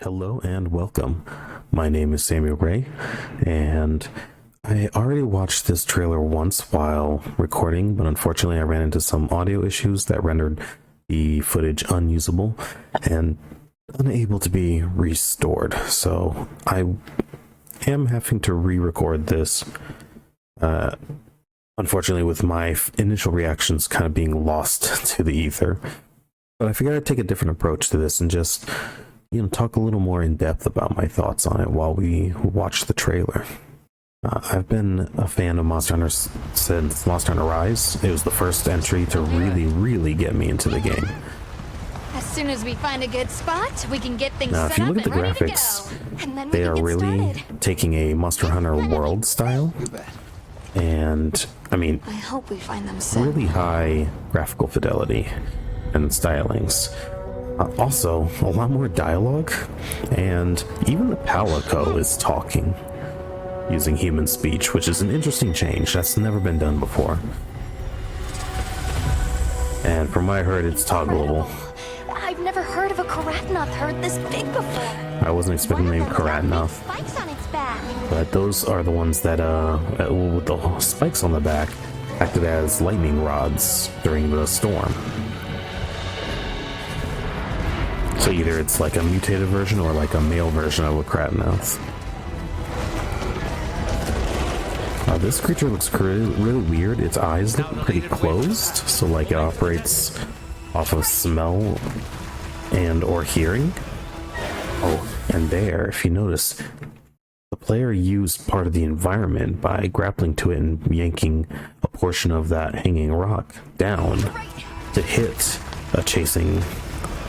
Hello and welcome. My name is Samuel Gray, and I already watched this trailer once while recording, but unfortunately I ran into some audio issues that rendered the footage unusable and unable to be restored. So I am having to re-record this, unfortunately with my initial reactions kind of being lost to the ether. But I figured I'd take a different approach to this and just talk a little more in depth about my thoughts on it while we watch the trailer. I've been a fan of Monster Hunter since Monster Hunter Rise. It was the first entry to really get me into the game. As soon as we find a good spot, we can get things Now, if set you up look at the and ready graphics, to go. And then we they can are get really started. taking a Monster Hunter World style. And, I mean, I hope we find them soon. really high graphical fidelity and stylings. Also, a lot more dialogue, and even the Palico is talking using human speech, which is an interesting change. That's never been done before. And from what I heard, it's toggleable. I've never heard of a Karatnoth herd this big before. I wasn't expecting the name Karatnoth, Spikes on its back. but those are the ones that, with the spikes on the back, acted as lightning rods during the storm. So either it's like a mutated version or like a male version of a Karatnoth. This creature looks really weird. Its eyes look pretty closed, so like it operates off of smell and or hearing. Oh, and there, if you notice, the player used part of the environment by grappling to it and yanking a portion of that hanging rock down to hit a chasing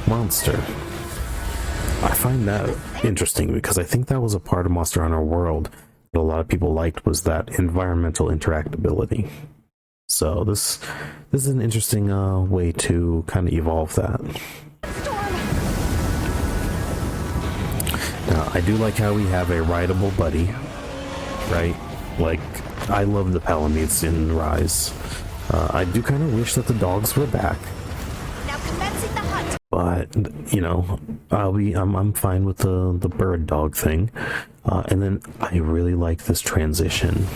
monster. I find that interesting because I think that was a part of Monster Hunter World that a lot of people liked, was that environmental interactability. So this is an interesting way to kind of evolve that. Now, I do like how we have a rideable buddy, right? Like, I love the Palamedes in Rise. I do kind of wish that the dogs were back. Now commencing the hunt. But I'm fine with the bird dog thing, and then I really like this transition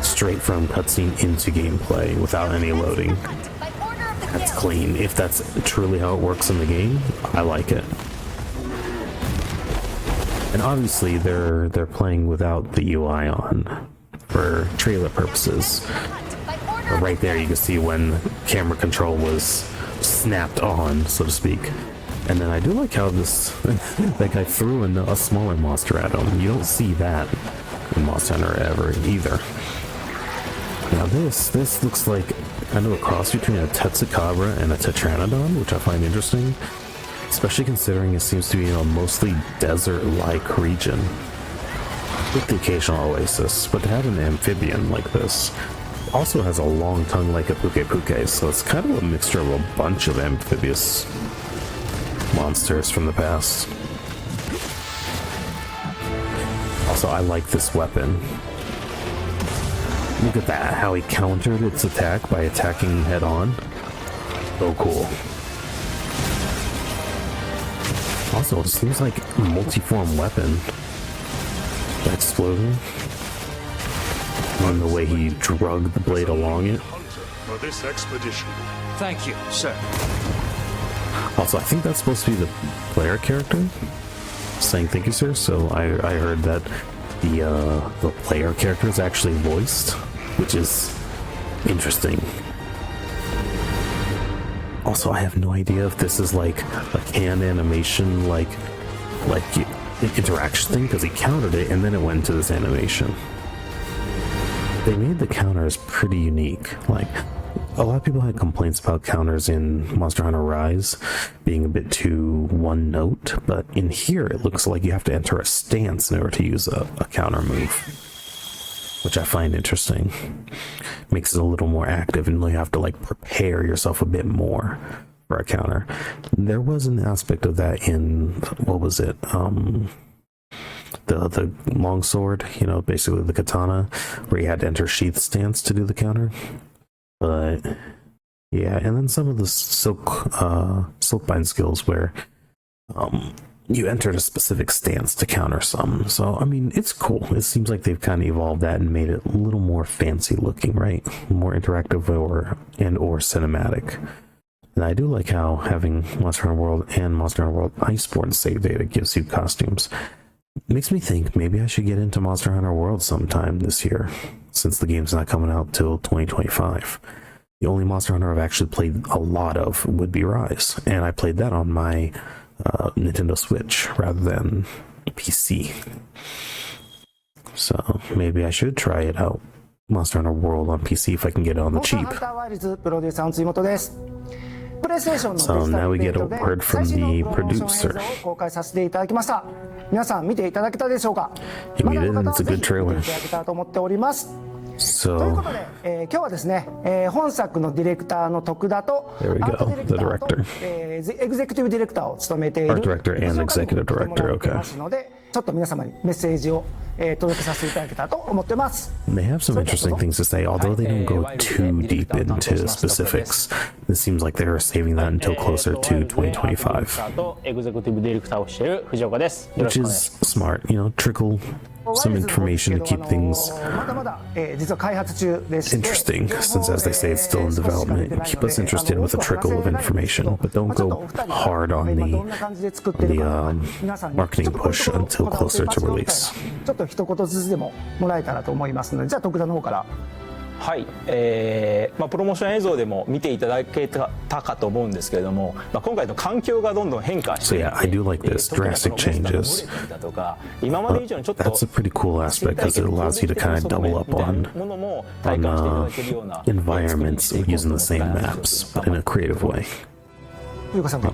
straight from cutscene into gameplay without any loading. By order of the That's guild. clean. If that's truly how it works in the game, I like it. And obviously they're playing without the UI on for trailer purposes. By order But of right there you can see when camera control was snapped on, so to speak. And then I do like how this that guy threw a smaller monster at him. You don't see that in Monster Hunter ever either. Now this looks like kind of a cross between a Tetsukabra and a Tetranodon, which I find interesting, especially considering it seems to be a mostly desert-like region with the occasional oasis. But to have an amphibian like this also has a long tongue like a Puke, so it's kind of a mixture of a bunch of amphibious monsters from the past. Also, I like this weapon. Look at that, how he countered its attack by attacking head on. So cool. Also, it seems like a multi-form weapon. That explosion. And the way he drug the blade along it. For this expedition. Thank you, sir. Also, I think that's supposed to be the player character saying thank you, sir. So I heard that the player character is actually voiced, which is interesting. Also, I have no idea if this is like a canned animation, like an interaction thing, because he countered it and then it went into this animation. They made the counters pretty unique. Like, a lot of people had complaints about counters in Monster Hunter Rise being a bit too one note, but in here it looks like you have to enter a stance in order to use a counter move, which I find interesting. Makes it a little more active, and you have to like prepare yourself a bit more for a counter. There was an aspect of that in, what was it? The longsword, basically the katana, where you had to enter sheath stance to do the counter. But yeah, and then some of the silkbind skills where you entered a specific stance to counter some. So, I mean, it's cool. It seems like they've kind of evolved that and made it a little more fancy looking, right? More interactive or cinematic. And I do like how having Monster Hunter World and Monster Hunter World Iceborne save data gives you costumes. Makes me think maybe I should get into Monster Hunter World sometime this year, since the game's not coming out till 2025. The only Monster Hunter I've actually played a lot of would be Rise, and I played that on my Nintendo Switch rather than PC. So maybe I should try it out, Monster Hunter World on PC, if I can get it on the cheap. So now we get a word from the producer. He made it, and it's a good trailer. So there we go, the director. Art director and executive director, okay. They have some interesting things to say, although they don't go too deep into specifics. It seems like they're saving that until closer to 2025. Which is smart, you know, trickle some information to keep things interesting, since as they say it's still in development. Keep us interested with a trickle of information, but don't go hard on the marketing push until closer to release. 一言ずつでももらえたらと思いますので、じゃあ徳田の方から。はい、プロモーション映像でも見ていただけたかと思うんですけれども、今回の環境がどんどん変化して、I do like this drastic changes. 今まで以上にちょっと That's a pretty cool aspect because it allows you to kind of double up on environments using the same maps, but in a creative way.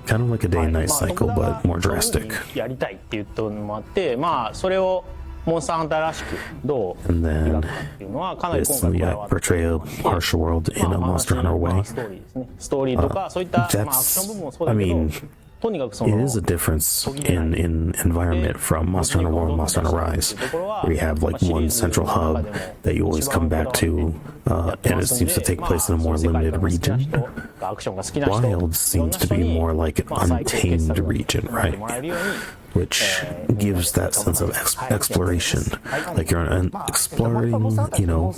Kind of like a day and night cycle, but more drastic. やりたいっていうのもあって、それを モンスターハンターらしくどう描くかっていうのはかなり今回こだわって portray a harsh world in a Monster Hunter way. ストーリーですね。ストーリーとかそういったアクション部分もそうだけど、とにかくその It is a difference in environment from Monster Hunter World and Monster Hunter Rise, where you have like one central hub that you always come back to, and it seems to take place in a more limited region. Wild seems to be more like an untamed region, right? Which gives that sense of exploration, like you're exploring, you know,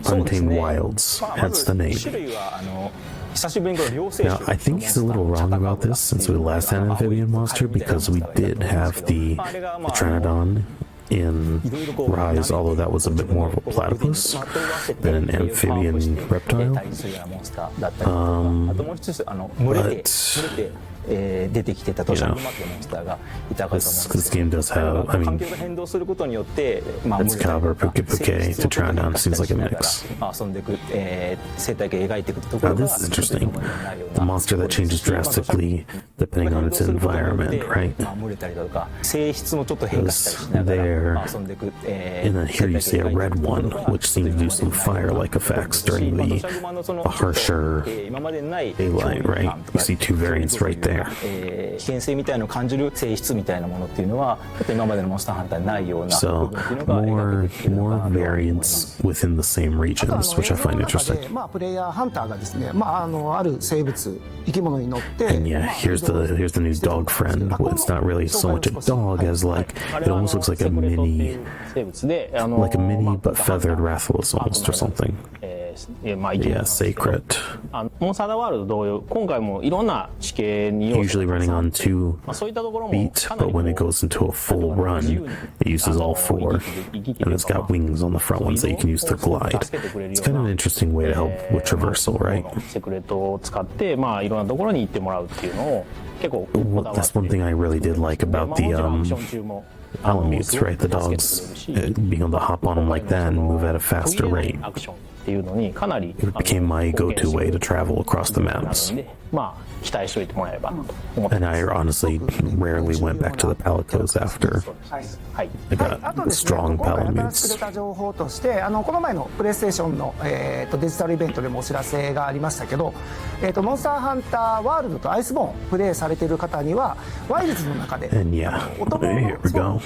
untamed wilds. Hence the name. Now, I think he's a little wrong about this since we last had an amphibian monster, because we did have the Pteranodon in Rise, although that was a bit more of a platypus than an amphibian reptile. This game does have, I mean, Excalibur, Puke, Pteranodon seems like a mix. Now this is interesting. The monster that changes drastically depending on its environment, right? Is there, and then here you see a red one, which seems to do some fire-like effects during the harsher daylight, right? You see two variants right there. 危険性みたいなのを感じる性質みたいなものっていうのはちょっと今までのモンスターハンターにないような So more variants within the same regions, which I find interesting. プレイヤーハンターがですね、ある生物生き物に乗って And yeah, here's the new dog friend. Well, it's not really so much a dog as like it almost looks like a mini but feathered Rathalos almost or something. Yeah, sacred. モンスターワールド同様、今回もいろんな地形に Usually running on 2 feet, but when it goes into a full run, it uses all 4, and it's got wings on the front ones that you can use to glide. It's kind of an interesting way to help with traversal, right? セクレットを使っていろんなところに行ってもらうっていうのを結構 That's one thing I really did like about the Palamutes, right? The dogs being able to hop on them like that and move at a faster rate. It became my go-to way to travel across the maps. And I honestly rarely went back to the Palicos after I got strong Palamutes. この前のプレイステーションの、デジタルイベントでもお知らせがありましたけど、モンスターハンターワールドとアイスボーンプレイされている方にはワイルズの中で And yeah, here we go.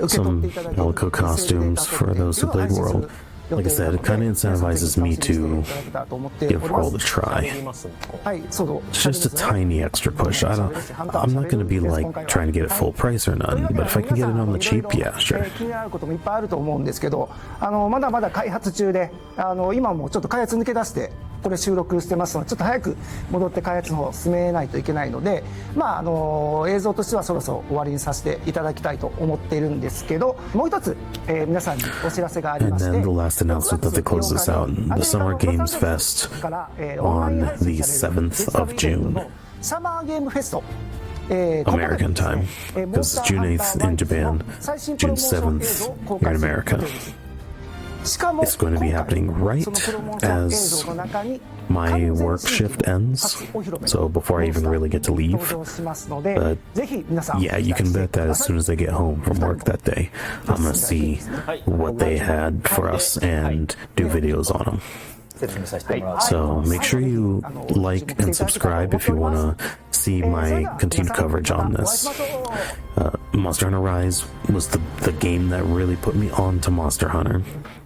Some Palico costumes for those who played World. Like I said, it kind of incentivizes me to give World a try. It's just a tiny extra push. I'm not going to be like trying to get it full price or none, but if I can get it on the cheap, yeah, sure. 気になることもいっぱいあると思うんですけど、まだまだ開発中で、今もちょっと開発抜け出してこれ収録してますので、ちょっと早く戻って開発の方を進めないといけないので、まあ映像としてはそろそろ終わりにさせていただきたいと思っているんですけど、もう一つ、皆さんにお知らせがありまして。 And then the last announcement that they close this out, the Summer Games Fest on the 7th of June. サマーゲームフェスト。American time, because it's June 8th in Japan, June 7th here in America. It's going to be happening right as my work shift ends, so before I even really get to leave. But yeah, you can bet that as soon as I get home from work that day, I'm going to see what they had for us and do videos on them. So make sure you like and subscribe if you want to see my continued coverage on this. Monster Hunter Rise was the game that really put me on to Monster Hunter.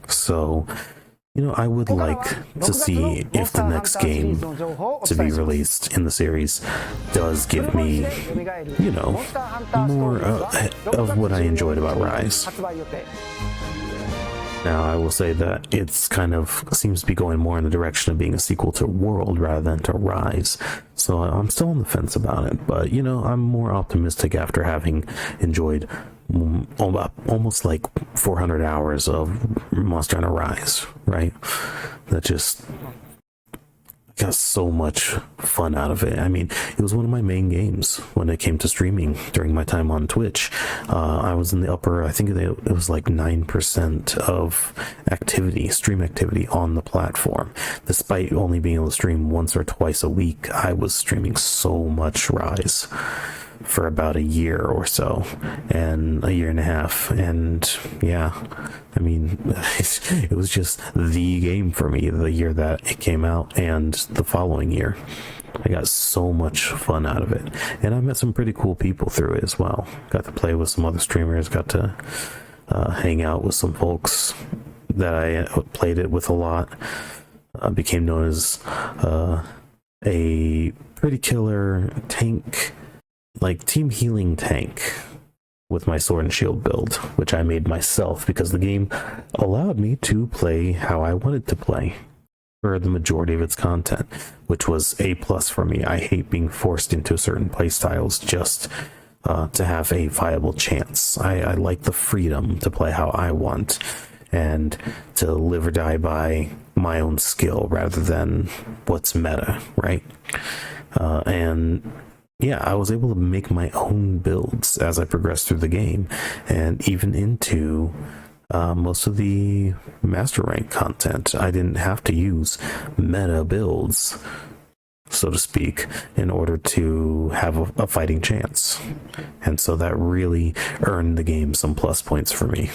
So, you know, I would like to see if the next game to be released in the series does give me, you know, more of what I enjoyed about Rise. Now, I will say that it's kind of seems to be going more in the direction of being a sequel to World rather than to Rise. So I'm still on the fence about it, but you know, I'm more optimistic after having enjoyed almost like 400 hours of Monster Hunter Rise, right? That just got so much fun out of it. I mean, it was one of my main games when it came to streaming during my time on Twitch. I was in the upper, I think it was like 9% of activity, stream activity on the platform. Despite only being able to stream once or twice a week, I was streaming so much Rise for about a year or so, and a year and a half, and yeah, I mean, it was just the game for me the year that it came out and the following year. I got so much fun out of it, and I met some pretty cool people through it as well. Got to play with some other streamers, got to hang out with some folks that I played it with a lot. Became known as a pretty killer tank, like team healing tank, with my sword and shield build, which I made myself because the game allowed me to play how I wanted to play for the majority of its content, which was a plus for me. I hate being forced into certain playstyles just to have a viable chance. I like the freedom to play how I want and to live or die by my own skill rather than what's meta, right? And yeah, I was able to make my own builds as I progressed through the game, and even into most of the master rank content. I didn't have to use meta builds, so to speak, in order to have a fighting chance. And so that really earned the game some plus points for me.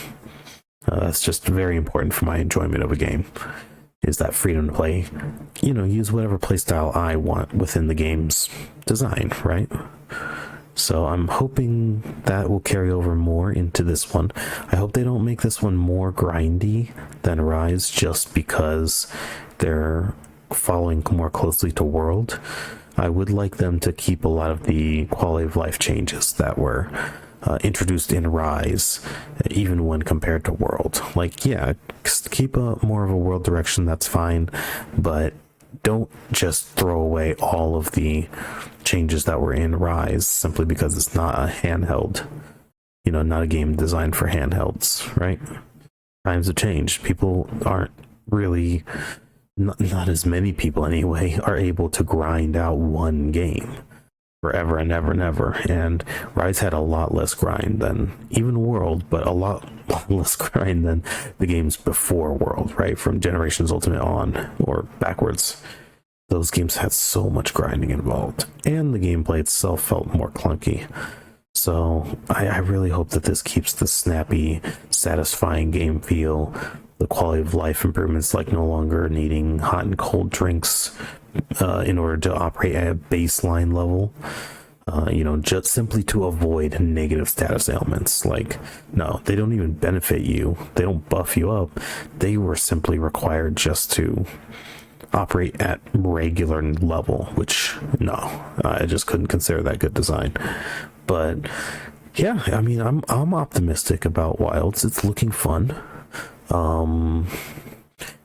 That's just very important for my enjoyment of a game, is that freedom to play, you know, use whatever playstyle I want within the game's design, right? So I'm hoping that will carry over more into this one. I hope they don't make this one more grindy than Rise just because they're following more closely to World. I would like them to keep a lot of the quality of life changes that were introduced in Rise, even when compared to World. Like, yeah, keep more of a World direction, that's fine, but don't just throw away all of the changes that were in Rise simply because it's not a handheld, you know, not a game designed for handhelds, right? Times have changed. People aren't really, not as many people anyway, are able to grind out one game forever and ever and ever, and Rise had a lot less grind than even World, but a lot less grind than the games before World, right? From Generations Ultimate on, or backwards. Those games had so much grinding involved, and the gameplay itself felt more clunky. So I really hope that this keeps the snappy, satisfying game feel, the quality of life improvements, like no longer needing hot and cold drinks in order to operate at a baseline level. just simply to avoid negative status ailments. Like, no, they don't even benefit you. They don't buff you up. They were simply required just to operate at regular level, which, no, I just couldn't consider that good design. But yeah, I mean, I'm optimistic about Wilds. It's looking fun.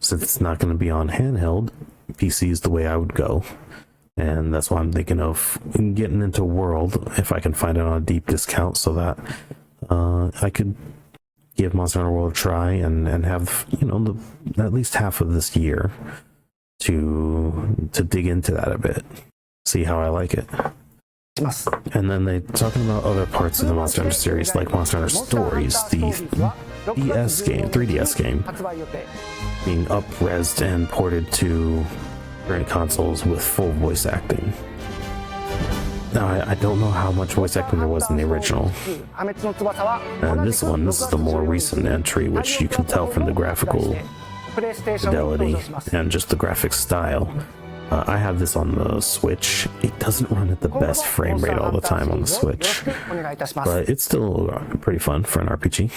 Since it's not going to be on handheld, PC is the way I would go. And that's why I'm thinking of getting into World if I can find it on a deep discount, so that I could give Monster Hunter World a try and have at least half of this year to dig into that a bit, see how I like it. And then they talking about other parts of the Monster Hunter series, like Monster Hunter Stories, the 3DS game, being up-resed and ported to current consoles with full voice acting. Now, I don't know how much voice acting there was in the original. And this is the more recent entry, which you can tell from the graphical fidelity and just the graphic style. I have this on the Switch. It doesn't run at the best frame rate all the time on the Switch, but it's still pretty fun for an RPG.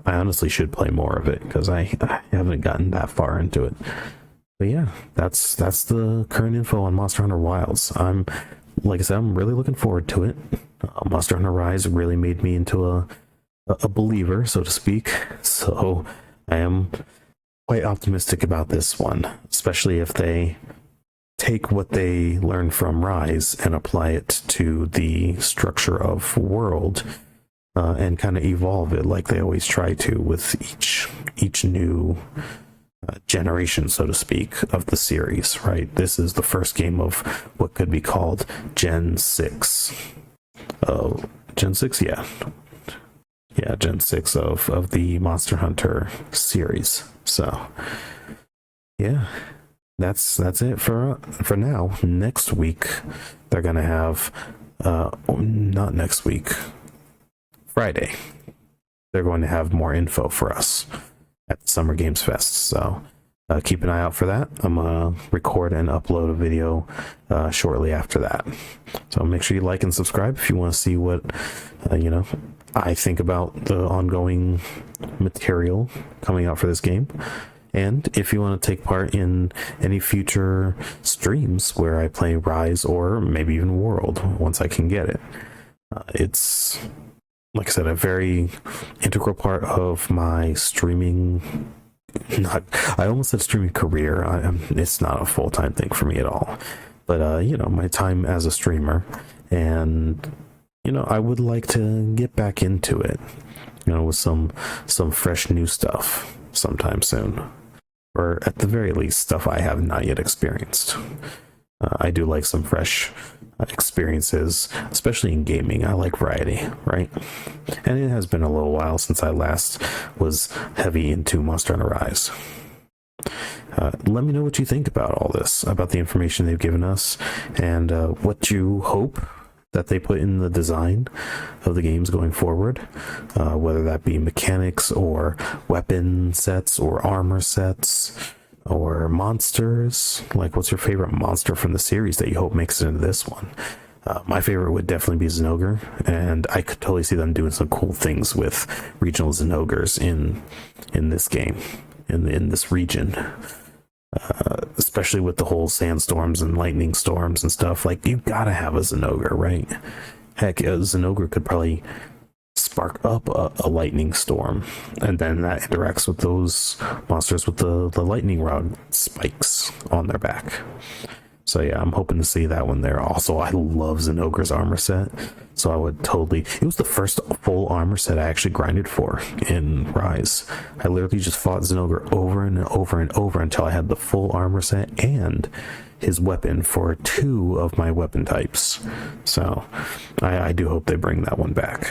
I honestly should play more of it because I haven't gotten that far into it. But yeah, that's the current info on Monster Hunter Wilds. Like I said, I'm really looking forward to it. Monster Hunter Rise really made me into a believer, so to speak. So I am quite optimistic about this one, especially if they take what they learned from Rise and apply it to the structure of World, and kind of evolve it like they always try to with each new generation, so to speak, of the series, right? This is the first game of what could be called Gen 6. Gen 6? Yeah, Gen 6 of the Monster Hunter series. So yeah, that's it for now. Next week they're gonna have not next week, Friday, they're going to have more info for us at the Summer Games Fest. So keep an eye out for that. I'm gonna record and upload a video shortly after that. So make sure you like and subscribe if you want to see what I think about the ongoing material coming out for this game. And if you want to take part in any future streams where I play Rise or maybe even World once I can get it. It's, like I said, a very integral part of my streaming, I almost said streaming career. It's not a full-time thing for me at all. But, my time as a streamer. And, I would like to get back into it, with some fresh new stuff sometime soon. Or at the very least, stuff I have not yet experienced. I do like some fresh experiences, especially in gaming. I like variety, right? And it has been a little while since I last was heavy into Monster Hunter Rise. Let me know what you think about all this, about the information they've given us, and what you hope that they put in the design of the games going forward, whether that be mechanics or weapon sets or armor sets or monsters. Like, what's your favorite monster from the series that you hope makes it into this one? My favorite would definitely be Zinogre, and I could totally see them doing some cool things with regional Zinogres in this game, in this region. Especially with the whole sandstorms and lightning storms and stuff. Like, you gotta have a Zinogre, right? Heck, a Zinogre could probably spark up a lightning storm, and then that interacts with those monsters with the lightning rod spikes on their back. So yeah, I'm hoping to see that one there. Also, I love Zinogre's armor set, so I would totally... It was the first full armor set I actually grinded for in Rise. I literally just fought Zinogre over and over and over until I had the full armor set and his weapon for 2 of my weapon types. So I do hope they bring that one back.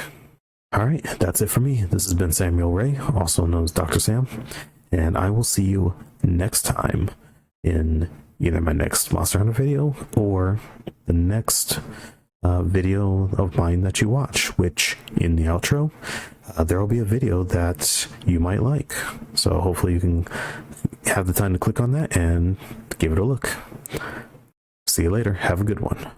Alright, that's it for me. This has been Samuel Ray, also known as Dr. Sam, and I will see you next time in either my next Monster Hunter video or the next video of mine that you watch, which in the outro there will be a video that you might like. So hopefully you can have the time to click on that and give it a look. See you later. Have a good one.